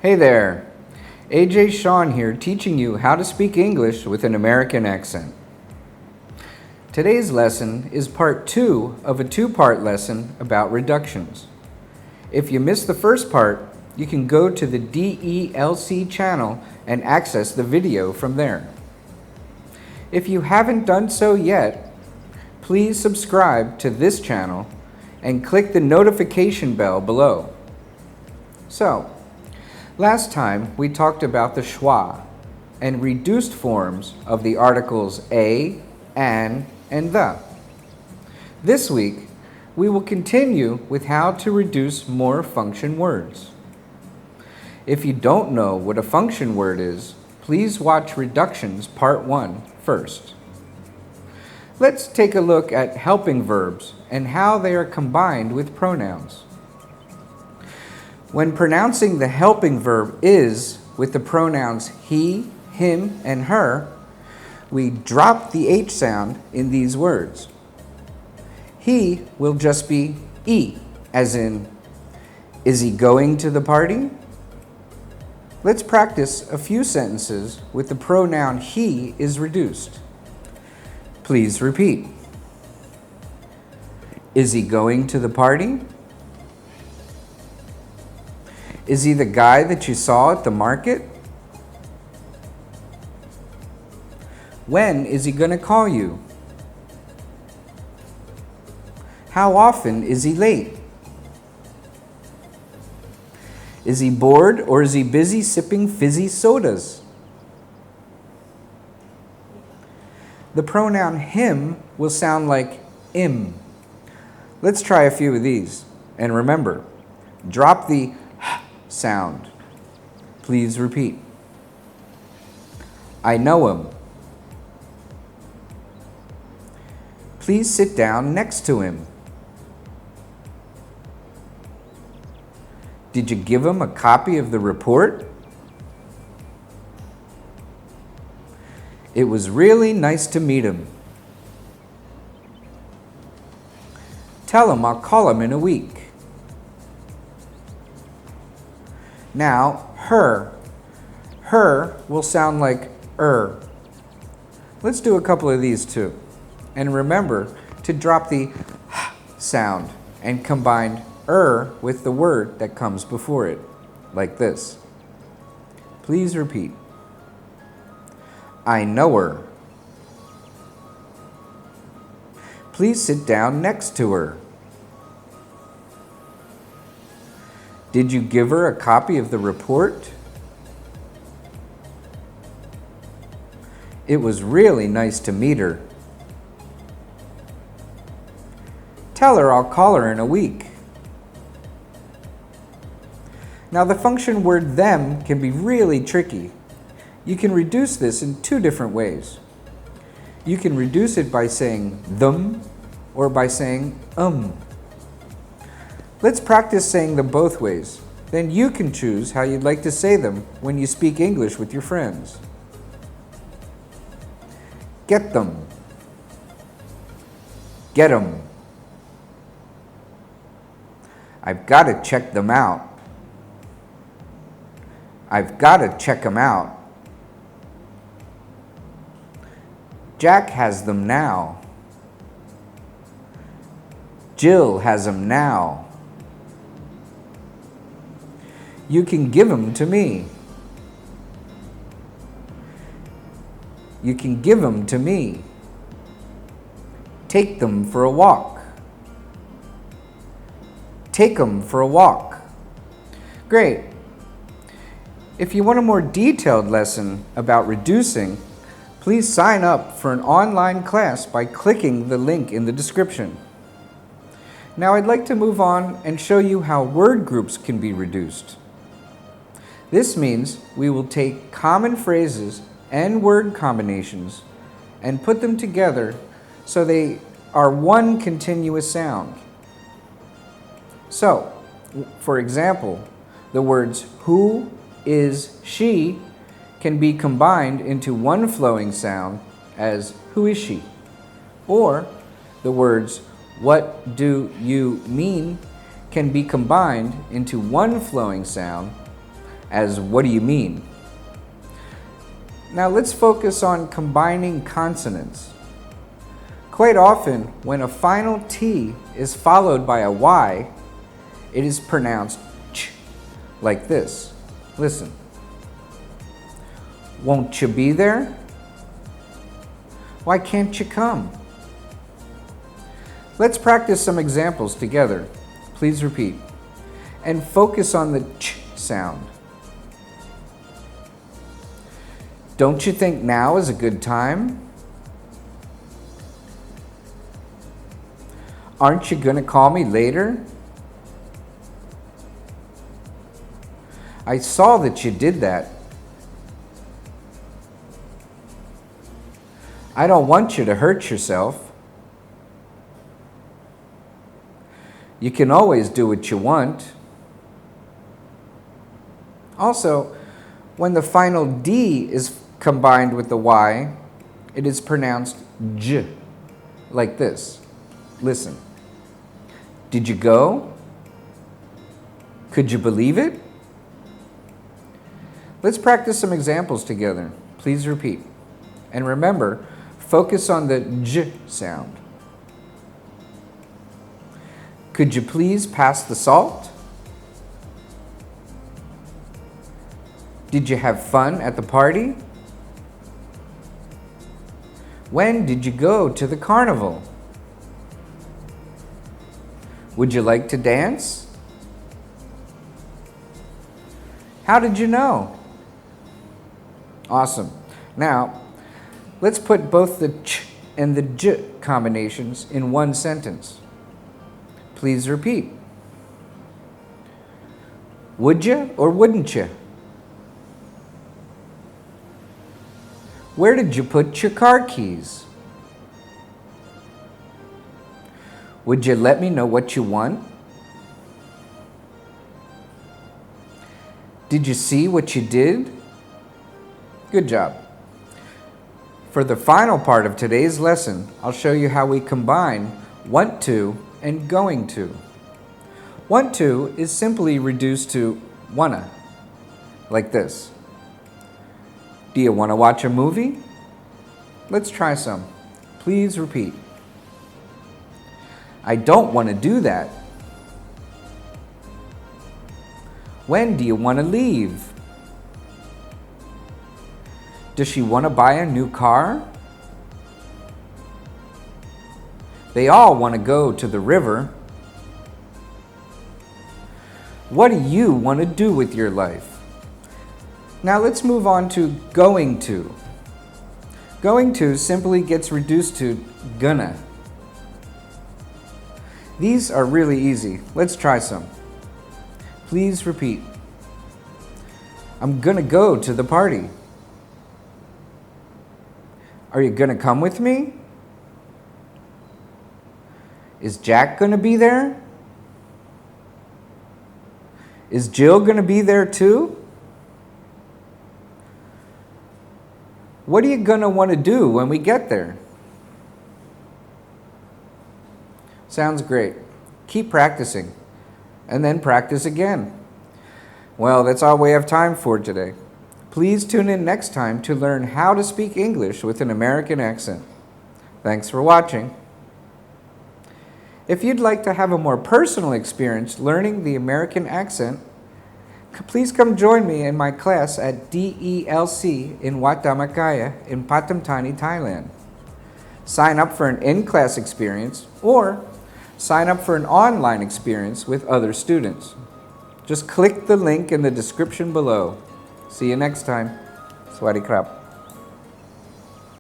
Hey there, AJ Shon here teaching you how to speak English with an American accent. Today's lesson is part 2 of a 2-part lesson about reductions. If you missed the first part, you can go to the DELC channel and access the video from there. If you haven't done so yet, please subscribe to this channel and click the notification bell below. So, last time we talked about the schwa and reduced forms of the articles a, and the. This week, we will continue with how to reduce more function words. If you don't know what a function word is, please watch Reductions Part 1 first. Let's take a look at helping verbs and how they are combined with pronouns. When pronouncing the helping verb is with the pronouns he, him, and her, we drop the H sound in these words. He will just be E, as in, is he going to the party? Let's practice a few sentences with the pronoun he is reduced. Please repeat. Is he going to the party? Is he the guy that you saw at the market? When is he going to call you? How often is he late? Is he bored or is he busy sipping fizzy sodas? The pronoun him will sound like im. Let's try a few of these. And remember, drop the sound. Please repeat. I know him. Please sit down next to him. Did you give him a copy of the report? It was really nice to meet him. Tell him I'll call him in a week. Now, her. Her will sound like Let's do a couple of these too. And remember to drop the sound and combine with the word that comes before it, like this. Please repeat. I know her. Please sit down next to her. Did you give her a copy of the report? It was really nice to meet her. Tell her I'll call her in a week. Now the function word them can be really tricky. You can reduce this in 2 different ways. You can reduce it by saying them or by saying Let's practice saying them both ways. Then you can choose how you'd like to say them when you speak English with your friends. Get them. Get 'em. I've got to check them out. I've got to check them out. Jack has them now. Jill has them now. You can give them to me. You can give them to me. Take them for a walk. Take them for a walk. Great. If you want a more detailed lesson about reducing, please sign up for an online class by clicking the link in the description. Now I'd like to move on and show you how word groups can be reduced. This means we will take common phrases and word combinations and put them together so they are one continuous sound. So, for example, the words who is she can be combined into one flowing sound as who is she? Or the words what do you mean can be combined into one flowing sound as what do you mean? Now let's focus on combining consonants. Quite often, when a final T is followed by a Y, it is pronounced ch, like this. Listen. Won't you be there? Why can't you come? Let's practice some examples together. Please repeat. And focus on the ch sound. Don't you think now is a good time? Aren't you going to call me later? I saw that you did that. I don't want you to hurt yourself. You can always do what you want. Also, when the final D is combined with the Y, it is pronounced J, like this. Listen. Did you go? Could you believe it? Let's practice some examples together. Please repeat. And remember, focus on the J sound. Could you please pass the salt? Did you have fun at the party? When did you go to the carnival? Would you like to dance? How did you know? Awesome. Now, let's put both the ch and the j combinations in one sentence. Please repeat. Would you or wouldn't you? Where did you put your car keys? Would you let me know what you want? Did you see what you did? Good job. For the final part of today's lesson, I'll show you how we combine want to and going to. Want to is simply reduced to wanna, like this. Do you want to watch a movie? Let's try some. Please repeat. I don't want to do that. When do you want to leave? Does she want to buy a new car? They all want to go to the river. What do you want to do with your life? Now let's move on to going to. Going to simply gets reduced to gonna. These are really easy. Let's try some. Please repeat. I'm gonna go to the party. Are you gonna come with me? Is Jack gonna be there? Is Jill gonna be there too? What are you going to want to do when we get there? Sounds great. Keep practicing. And then practice again. Well, that's all we have time for today. Please tune in next time to learn how to speak English with an American accent. Thanks for watching. If you'd like to have a more personal experience learning the American accent, please come join me in my class at DELC in Wat Dhammakaya in Pathum Thani, Thailand. Sign up for an in-class experience or sign up for an online experience with other students. Just click the link in the description below. See you next time. Sawasdee krap.